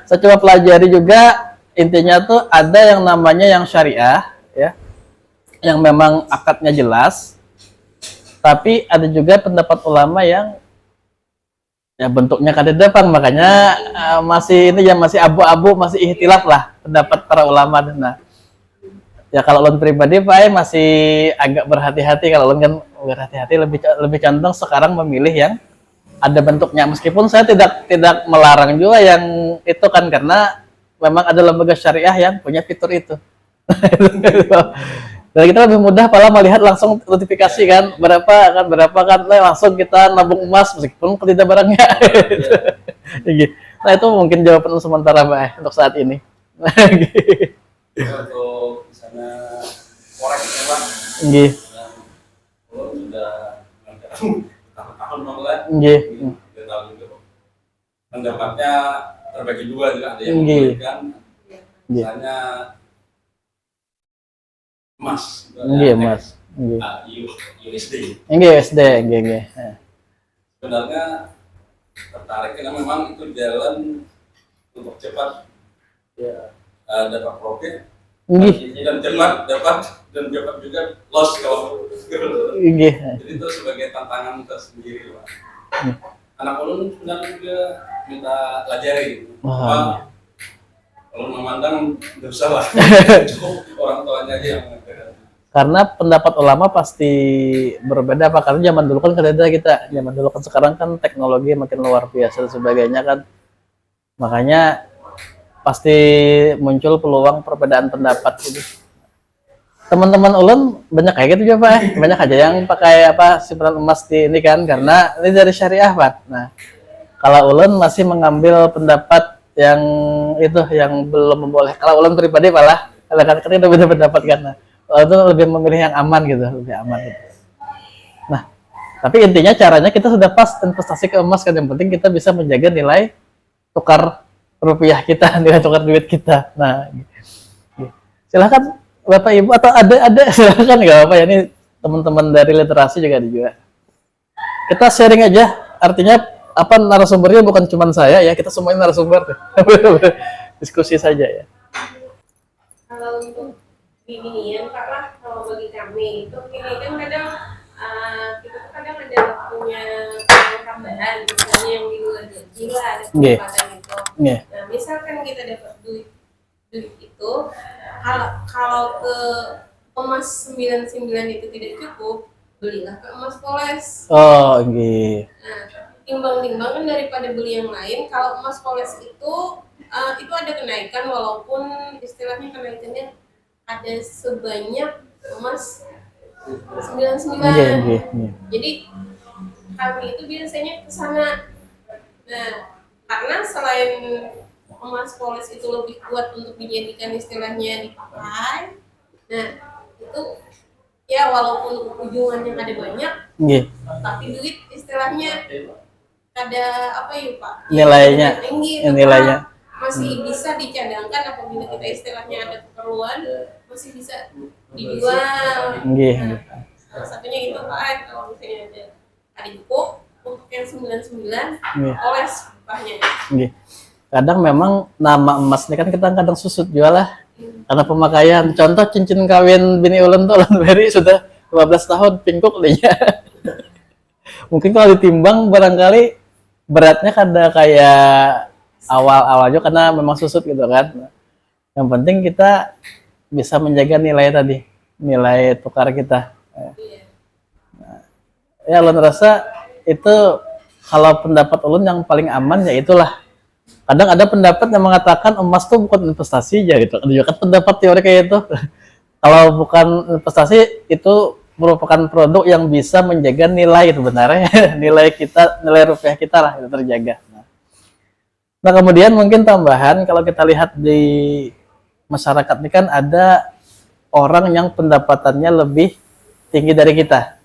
S1: Saya coba pelajari juga, intinya tuh ada yang namanya yang syariah ya, yang memang akadnya jelas. Tapi ada juga pendapat ulama yang ya bentuknya kadeda Bang, makanya masih ini ya, masih abu-abu, masih ikhtilaf lah pendapat para ulama. Nah, ya kalau ulun pribadi Pak masih agak berhati-hati. Kalau ulun kan berhati-hati, lebih condong sekarang memilih yang ada bentuknya, meskipun saya tidak melarang juga yang itu kan, karena memang ada lembaga syariah yang punya fitur itu. Dan kita lebih mudah malah melihat langsung notifikasi kan, berapa kan langsung kita nabung emas meskipun tidak barangnya. Nah itu mungkin jawaban sementara Mbak untuk saat ini.
S2: Untuk misalnya forex ya Pak,
S1: Nggih.
S2: kalau sudah tahun-tahun banget, kita tahu juga pendapatnya terbagi dua juga, ada yang memberikan misalnya emas,
S1: Mas.
S2: USD.
S1: USD.
S2: Sebenarnya tertarik karena memang itu jalan untuk cepat ya, dapat profit, dan cepat juga loss kalau. Jadi itu sebagai tantangan tersendiri Pak. Anak ulun sebenarnya juga minta pelajari. Kalau memandang nggak usah lah, cukup orang tuanya aja yang mengajarkan.
S1: Karena pendapat ulama pasti berbeda Pak, karena zaman dulu kan kadeda kita, zaman dulu kan, sekarang kan teknologi makin luar biasa dan sebagainya kan, makanya pasti muncul peluang perbedaan pendapat gitu. Teman-teman ulun banyak kayak gitu juga Pak, banyak aja yang pakai simpanan emas di ini kan, karena ini dari syariah Pak. Nah kalau ulun masih mengambil pendapat yang itu, yang belum memboleh. Kalau ulun pribadi malah kadang-kadang kita beda pendapat karena itu lebih memilih yang aman gitu, lebih aman gitu. Nah tapi intinya caranya kita sudah pas investasi ke emas kan, yang penting kita bisa menjaga nilai tukar rupiah kita, nilai tukar duit kita. Nah silahkan Bapak Ibu atau ada silahkan, nggak apa-apa ya, ini teman-teman dari literasi juga ada juga. Kita sharing aja, artinya narasumbernya bukan cuma saya ya, kita semuanya narasumber. Diskusi saja ya.
S3: Kalau untuk bimbingan karena kalau bagi kami itu ini kan kadang kita tuh kadang ada punya tambahan, misalnya yang di luar gaji lah, ada pendapatan itu. Nah misalkan kita dapat duit itu, kalau ke emas 99 itu tidak cukup, belilah ke emas poles.
S1: Oh nggih.
S3: Nah timbang-timbangan daripada beli yang lain. Kalau emas poles itu ada kenaikan, walaupun istilahnya kenaikannya ada sebanyak emas 99. Jadi kami itu biasanya ke sana. Nah, karena selain emas poles itu lebih kuat untuk dijadikan istilahnya dipakai. Nah, itu ya walaupun ujungannya ada banyak, tapi duit istilahnya ada Pak?
S1: Nilainya
S3: tinggi,
S1: nilainya
S3: masih bisa dicadangkan apabila kita istilahnya ada keperluan, masih bisa dijual. Salah satunya itu Pak, kalau misalnya ada cukup untuk yang 99 oles upahnya.
S1: Kadang memang nama emas ini kan kita kadang susut jual lah karena pemakaian. Contoh cincin kawin bini ulun tuh ulun beri sudah 15 tahun pingkuk deh ya. Mungkin kalau ditimbang barangkali beratnya kada kayak awal-awalnya karena memang susut gitu kan. Yang penting kita bisa menjaga nilai tadi, nilai tukar kita. Ya ulun rasa itu kalau pendapat ulun yang paling aman ya itulah. Kadang ada pendapat yang mengatakan emas tuh bukan investasi aja gitu. Ada juga kan pendapat teori kayak itu. Kalau bukan investasi itu merupakan produk yang bisa menjaga nilai itu benarnya nilai kita, nilai rupiah kita lah itu terjaga. Nah kemudian mungkin tambahan kalau kita lihat di masyarakat ini kan ada orang yang pendapatannya lebih tinggi dari kita.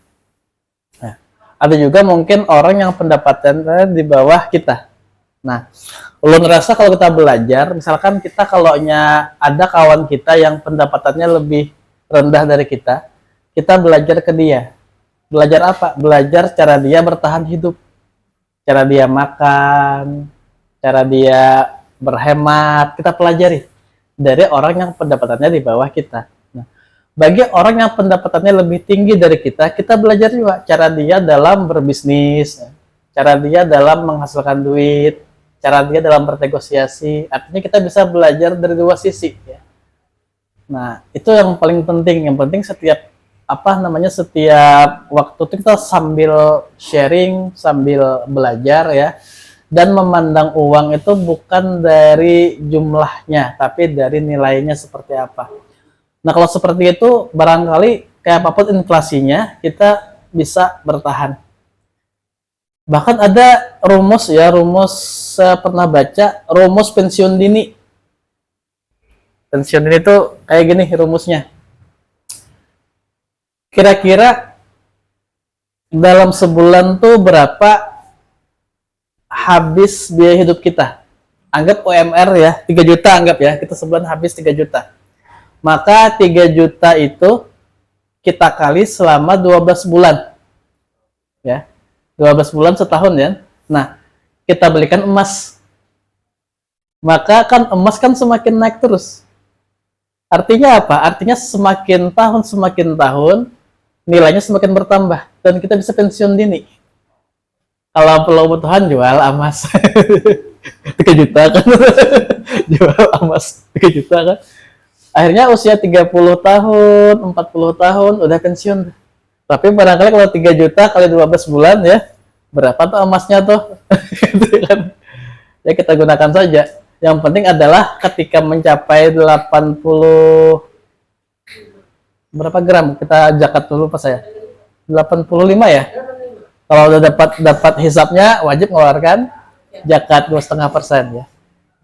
S1: Nah, ada juga mungkin orang yang pendapatannya di bawah kita. Nah, ulun rasa kalau kita belajar, misalkan kita kalau ada kawan kita yang pendapatannya lebih rendah dari kita belajar ke dia. Belajar apa? Belajar cara dia bertahan hidup. Cara dia makan, cara dia berhemat, kita pelajari dari orang yang pendapatannya di bawah kita. Nah, bagi orang yang pendapatannya lebih tinggi dari kita belajar juga cara dia dalam berbisnis, cara dia dalam menghasilkan duit, cara dia dalam bernegosiasi. Artinya kita bisa belajar dari dua sisi ya. Nah, itu yang paling penting. Yang penting setiap setiap waktu itu kita sambil sharing, sambil belajar ya. Dan memandang uang itu bukan dari jumlahnya, tapi dari nilainya seperti apa. Nah, kalau seperti itu, barangkali kayak apapun inflasinya, kita bisa bertahan. Bahkan ada rumus saya pernah baca, rumus pensiun dini. Pensiun dini itu kayak gini rumusnya. Kira-kira dalam sebulan tuh berapa habis biaya hidup kita? Anggap UMR ya, 3 juta anggap ya, kita sebulan habis 3 juta. Maka 3 juta itu kita kali selama 12 bulan. Ya. 12 bulan setahun ya. Nah, kita belikan emas. Maka kan emas kan semakin naik terus. Artinya apa? Artinya semakin tahun nilainya semakin bertambah dan kita bisa pensiun dini. Kalau perlu kebutuhan jual emas 3 juta kan. Jual emas 3 juta kan. Akhirnya usia 30 tahun, 40 tahun udah pensiun. Tapi barangkali kalau 3 juta kali 12 bulan ya, berapa tuh emasnya tuh? Gitu kan. Ya kita gunakan saja. Yang penting adalah ketika mencapai 80 berapa gram? Kita zakat dulu pas saya. 85 ya. Kalau udah dapat hisapnya wajib mengeluarkan zakat 2,5% ya.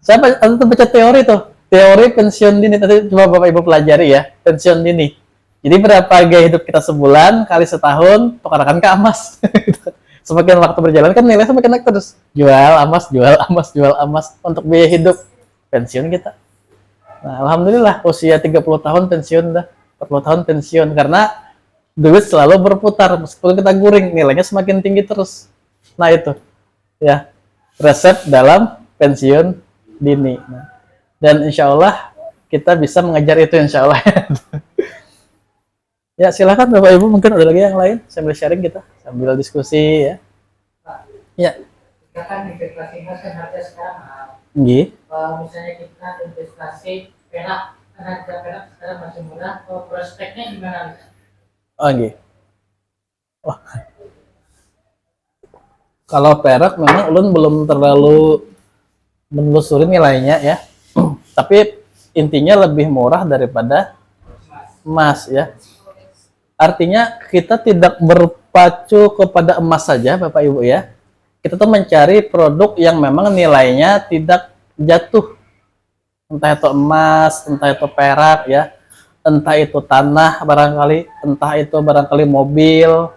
S1: Saya baca teori tuh, teori pensiun dini tadi coba Bapak Ibu pelajari ya, pensiun dini. Jadi berapa gaya hidup kita sebulan kali setahun tukarkan ke emas. Semakin waktu berjalan kan nilai semakin naik terus. Jual emas untuk biaya hidup pensiun kita. Nah, alhamdulillah usia 30 tahun pensiun dah. 40 tahun pensiun karena duit selalu berputar meskipun kita guring nilainya semakin tinggi terus. Nah itu ya resep dalam pensiun dini. Nah, dan insya Allah kita bisa mengejar itu insya Allah. Ya silakan Bapak Ibu mungkin ada lagi yang lain sambil sharing kita sambil diskusi ya. Ya.
S4: Kita kan investasi emas kan harga sekarang mahal. Kalau misalnya kita investasi perak, kan harga perak sekarang masih murah. Prospeknya gimana?
S1: Wah. Kalau perak memang ulun belum terlalu menelusuri nilainya ya. Tapi intinya lebih murah daripada emas ya. Artinya kita tidak berpacu kepada emas saja Bapak Ibu ya. Kita tuh mencari produk yang memang nilainya tidak jatuh. Entah itu emas, entah itu perak ya. Entah itu tanah barangkali, entah itu barangkali mobil.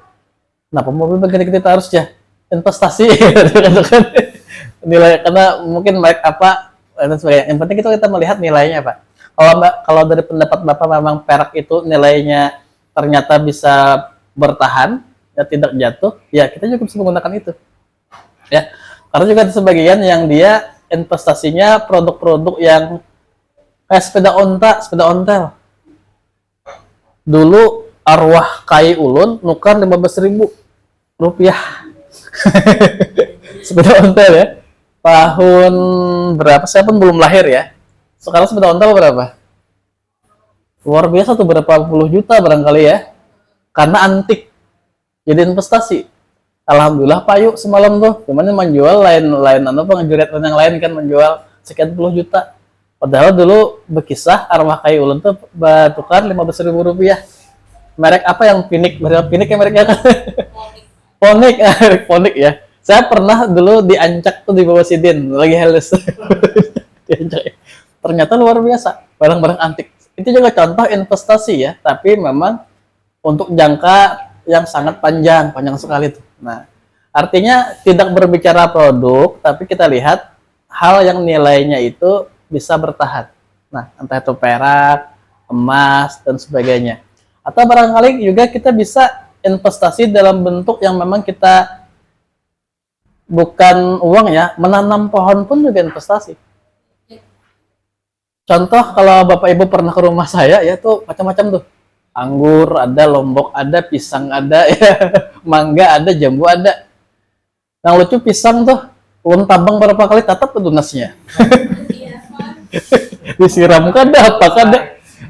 S1: Nah, mobil begini kita harus ya investasi kan nilai karena mungkin baik apa dan sebagainya. Yang penting itu kita melihat nilainya, Pak. Kalau dari pendapat Bapak memang perak itu nilainya ternyata bisa bertahan ya tidak jatuh, ya kita juga bisa menggunakan itu. Ya. Karena juga ada sebagian yang dia investasinya produk-produk yang kayak sepeda ontel. Dulu arwah kai ulun nukar 15.000 rupiah. Sepeda ontel ya. Tahun berapa? Saya pun belum lahir ya. Sekarang sepeda ontel berapa? Luar biasa tuh, berapa puluh juta barangkali ya. Karena antik. Jadi investasi. Alhamdulillah Pak Yuk semalam tuh. Cuman menjual lain pengejuret yang lain kan menjual sekian puluh juta. Padahal dulu berkisah arwah kai ulun tuh tukar 15.000 rupiah. Merek apa yang Pinik? Pinik ya mereknya kan? Ponik, Ponik ya. Saya pernah dulu diancak tuh di bawah Sidin, lagi halus. Diancak. Ternyata luar biasa, barang-barang antik. Itu juga contoh investasi ya, tapi memang untuk jangka yang sangat panjang sekali tuh. Nah, artinya tidak berbicara produk, tapi kita lihat hal yang nilainya itu bisa bertahan. Nah, entah itu perak, emas, dan sebagainya. Atau barangkali juga kita bisa investasi dalam bentuk yang memang kita bukan uang ya, menanam pohon pun juga investasi. Contoh kalau Bapak Ibu pernah ke rumah saya ya tuh macam-macam tuh. Anggur ada, lombok ada, pisang ada, ya. Mangga ada, jambu ada. Yang lucu pisang tuh, ulun tabang berapa kali tatap tuh lunasnya. Disiram kada apa kada.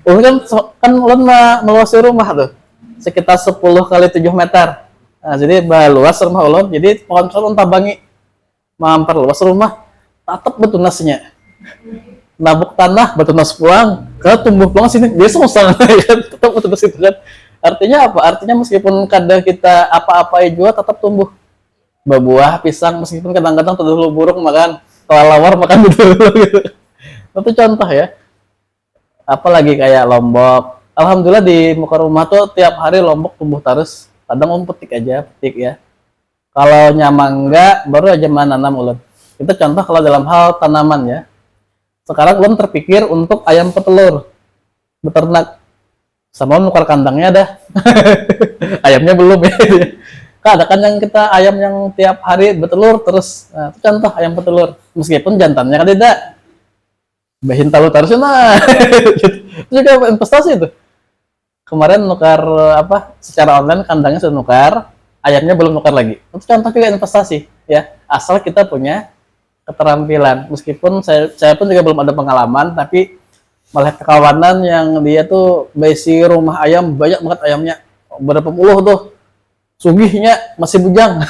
S1: Ulun kan ulun meluasi rumah tuh sekitar 10 kali 7 meter. Nah, jadi luas rumah ulun, jadi pohon ulun tabangi memperluas rumah, tatap betul nasnya. Nabuk tanah, batu nas puang, kalau tumbuh puang sini, dia susah kan, tetap betul nas itu kan. Artinya apa? Artinya meskipun kadang kita apa-apa juga tetap tumbuh. Buah, pisang, meskipun kadang-kadang dulu burung makan, kelelawar makan dulu gitu. Itu contoh ya. Apalagi kayak lombok. Alhamdulillah di muka rumah tuh tiap hari lombok tumbuh terus. Kadang petik aja, petik ya. Kalau nyamangga baru aja menanam ulun. Itu contoh kalau dalam hal tanaman ya. Sekarang ulun terpikir untuk ayam petelur, beternak. Sama nukar kandangnya dah. Ayamnya belum ya. Ada kan yang kita ayam yang tiap hari bertelur terus. Nah, itu contoh ayam petelur. Meskipun jantannya kan tidak. Bahin talu terusnya nah. Itu juga investasi itu. Kemarin nukar secara online kandangnya sudah nukar, ayamnya belum nukar lagi. Itu contoh juga investasi ya. Asal kita punya keterampilan. Meskipun saya pun juga belum ada pengalaman, tapi melihat kawanan yang dia tuh besi rumah ayam banyak banget ayamnya, berapa puluh tuh. Sugihnya masih bujang.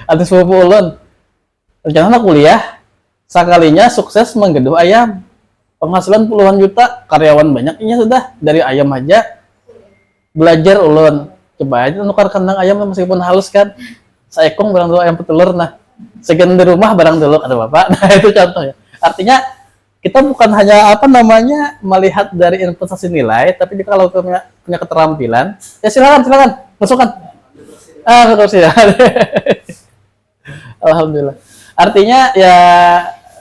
S1: Ada 10 ulun. Rencana kuliah, sekalinya sukses menggeduh ayam. Penghasilan puluhan juta, karyawan banyaknya sudah dari ayam aja. Belajar ulun, coba aja nukar kandang ayam meskipun halus kan. Seekong barang dulu ayam petelur, nah sekian di rumah barang dulu kata bapak. Nah itu contoh ya. Artinya kita bukan hanya melihat dari investasi nilai, tapi juga kalau punya keterampilan, ya silakan masukkan. Betul sih. Alhamdulillah. Artinya ya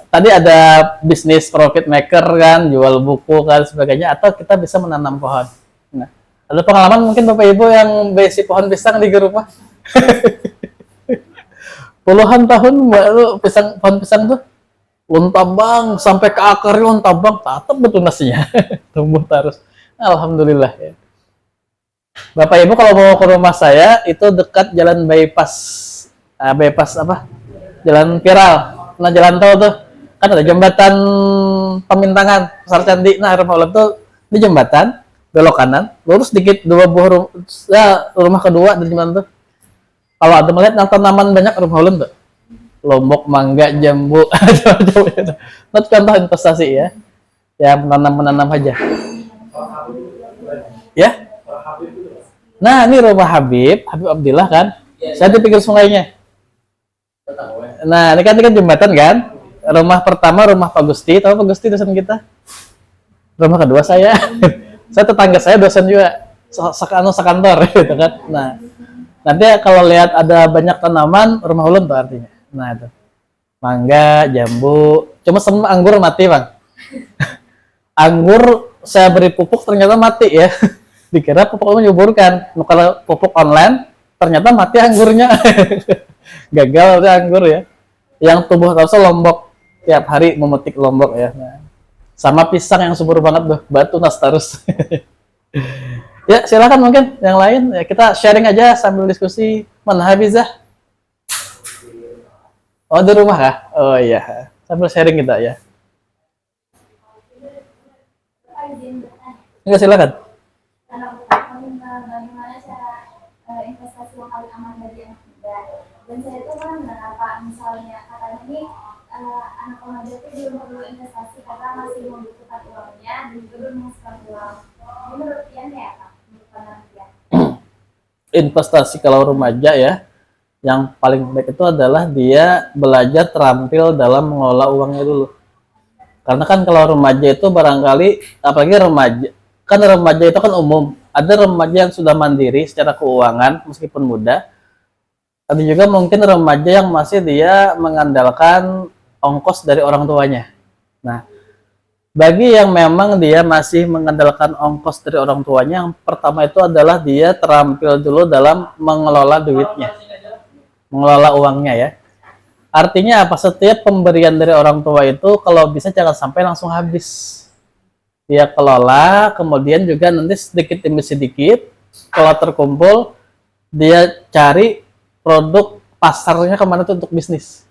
S1: tadi ada bisnis profit maker kan, jual buku kan sebagainya, atau kita bisa menanam pohon. Nah, ada pengalaman mungkin Bapak Ibu yang besi pohon pisang di rumah? Puluhan tahun baru pohon pisang tuh tabang sampai ke akarnya tabang, tatap betul nasinya. Tumbuh terus. Alhamdulillah ya. Bapak Ibu kalau mau ke rumah saya itu dekat jalan bypass jalan viral. Nah jalan tol tuh kan ada jembatan Pemintangan Pasar Candi. Nah rumah ulun tuh di jembatan belok kanan, lurus sedikit 2 buah rumah kedua dari jembatan tuh. Kalau ada melihat tanaman banyak rumah ulun tuh. Lombok, mangga, jambu, nah, contoh investasi ya. Ya menanam aja. Ya. Nah, ini rumah Habib Abdillah kan. Saya di pinggir sungainya. Nah, ini kan jembatan kan. Rumah pertama rumah Pak Gusti, tahu Pak Gusti dosen kita. Rumah kedua saya. Saya tetangga saya dosen juga. Sekantor gitu kan. Nah, nanti kalau lihat ada banyak tanaman rumah ulun tuh artinya. Nah, itu. Mangga, jambu, cuma semua anggur mati, Bang. Anggur saya beri pupuk ternyata mati ya. Dikira pupuk menyuburkan. Kalau pupuk online ternyata mati anggurnya. Gagal itu anggur ya. Yang tumbuh terus lombok, tiap hari memetik lombok ya. Nah, sama pisang yang subur banget tuh, batu nas terus. Ya, silakan mungkin yang lain. Ya, kita sharing aja sambil diskusi. Mana Habizah? Oh, di rumah kah? Oh iya. Sambil sharing kita ya. Enggak, silakan.
S5: Bagaimana cara investasi yang paling aman bagi anak muda? Dan saya itu pernah mendengar Pak, misalnya katanya ini anak remaja itu belum perlu investasi karena masih membutuhkan uangnya dan juga belum menghasilkan uang. Ini menurut Ian ya Pak? Menurut pandangan Ian?
S1: Investasi kalau remaja ya, yang paling baik itu adalah dia belajar terampil dalam mengelola uangnya dulu. Karena kan kalau remaja itu barangkali, apalagi remaja itu kan umum. Ada remaja yang sudah mandiri secara keuangan meskipun muda. Ada juga mungkin remaja yang masih dia mengandalkan ongkos dari orang tuanya. Nah, bagi yang memang dia masih mengandalkan ongkos dari orang tuanya, yang pertama itu adalah dia terampil dulu dalam mengelola duitnya, mengelola uangnya ya. Artinya apa? Setiap pemberian dari orang tua itu kalau bisa jangan sampai langsung habis. Dia kelola, kemudian juga nanti sedikit demi sedikit, kalau terkumpul, dia cari produk pasarnya kemana tuh untuk bisnis.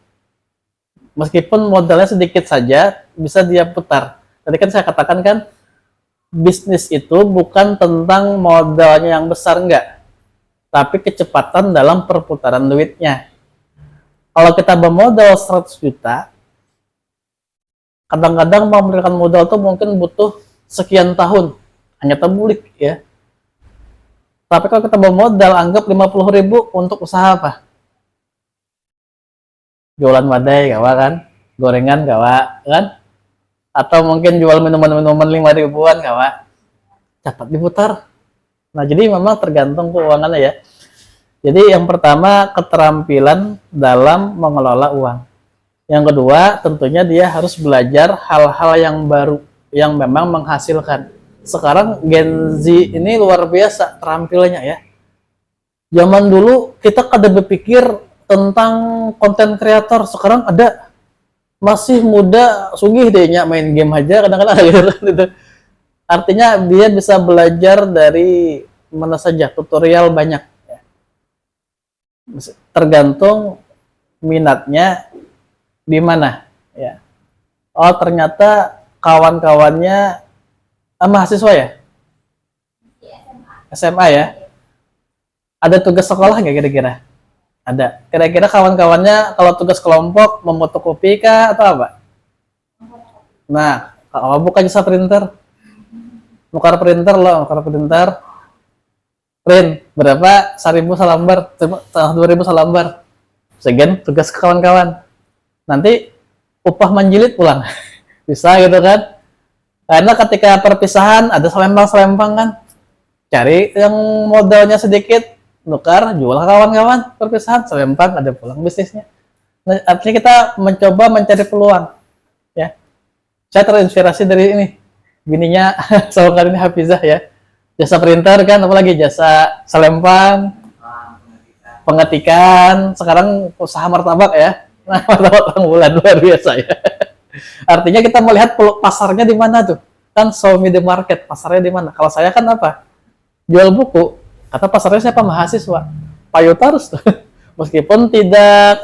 S1: Meskipun modalnya sedikit saja, bisa dia putar. Tadi kan saya katakan kan, bisnis itu bukan tentang modalnya yang besar, enggak. Tapi kecepatan dalam perputaran duitnya. Kalau kita bermodal 100 juta, kadang-kadang memberikan modal tuh mungkin butuh sekian tahun, hanya terbulik ya. Tapi kalau kita bermodal, anggap 50.000 untuk usaha apa? Jualan wadai, gawa kan? Gorengan, gawa kan? Atau mungkin jual minuman-minuman 5.000-an, gawa? Cepat diputar. Nah, jadi memang tergantung keuangannya ya. Jadi yang pertama, keterampilan dalam mengelola uang. Yang kedua, tentunya dia harus belajar hal-hal yang baru, yang memang menghasilkan. Sekarang Gen Z ini luar biasa terampilnya ya. Zaman dulu kita kada berpikir tentang konten kreator, sekarang ada masih muda, sugih dehnya main game aja kadang-kadang gitu. Artinya dia bisa belajar dari mana saja, tutorial banyak. Tergantung minatnya di mana ya. Oh, ternyata kawan-kawannya mahasiswa ya? SMA ya? Ada tugas sekolah nggak kira-kira? Ada. Kira-kira kawan-kawannya kalau tugas kelompok memotokopi kah atau apa? Nah, kalau buka jasa printer, nukar printer loh, nukar printer. Print berapa? 1.000 salambar, 2.000 salambar. Sekian tugas ke kawan-kawan. Nanti upah menjilid pulang. Bisa gitu kan? Karena ketika perpisahan ada selempang-selempang kan. Cari yang modalnya sedikit, nukar, jual ke kawan-kawan, perpisahan, selempang, ada pulang bisnisnya. Nah, artinya kita mencoba mencari peluang. Ya. Saya terinspirasi dari ini. Bininya sama kali ini Hafizah ya. Jasa printer kan, apalagi jasa selempang, pengetikan, sekarang usaha martabak ya. Nah, martabak bulan luar biasa ya. Artinya kita melihat pasarnya di mana tuh. Kan show me the market, pasarnya di mana. Kalau saya kan apa? Jual buku, kata pasarnya siapa? Mahasiswa. Payut harus tuh. Meskipun tidak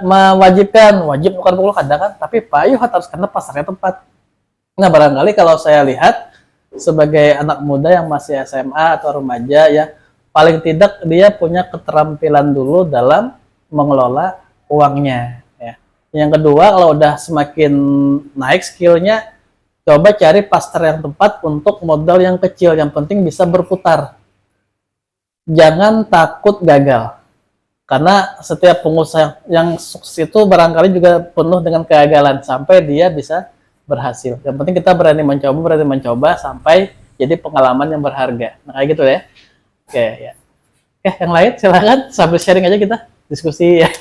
S1: mewajibkan, wajib bukan buku ada kan, tapi payuh harus karena pasarnya tepat. Nah, barangkali kalau saya lihat sebagai anak muda yang masih SMA atau remaja ya, paling tidak dia punya keterampilan dulu dalam mengelola uangnya ya. Yang kedua, kalau udah semakin naik skillnya, coba cari pasar yang tepat untuk modal yang kecil, yang penting bisa berputar. Jangan takut gagal, karena setiap pengusaha yang sukses itu barangkali juga penuh dengan kegagalan sampai dia bisa berhasil. Yang penting kita berani mencoba sampai jadi pengalaman yang berharga. Nah, kayak gitu ya. Oke ya. Oke, yang lain silakan sambil sharing aja kita diskusi ya.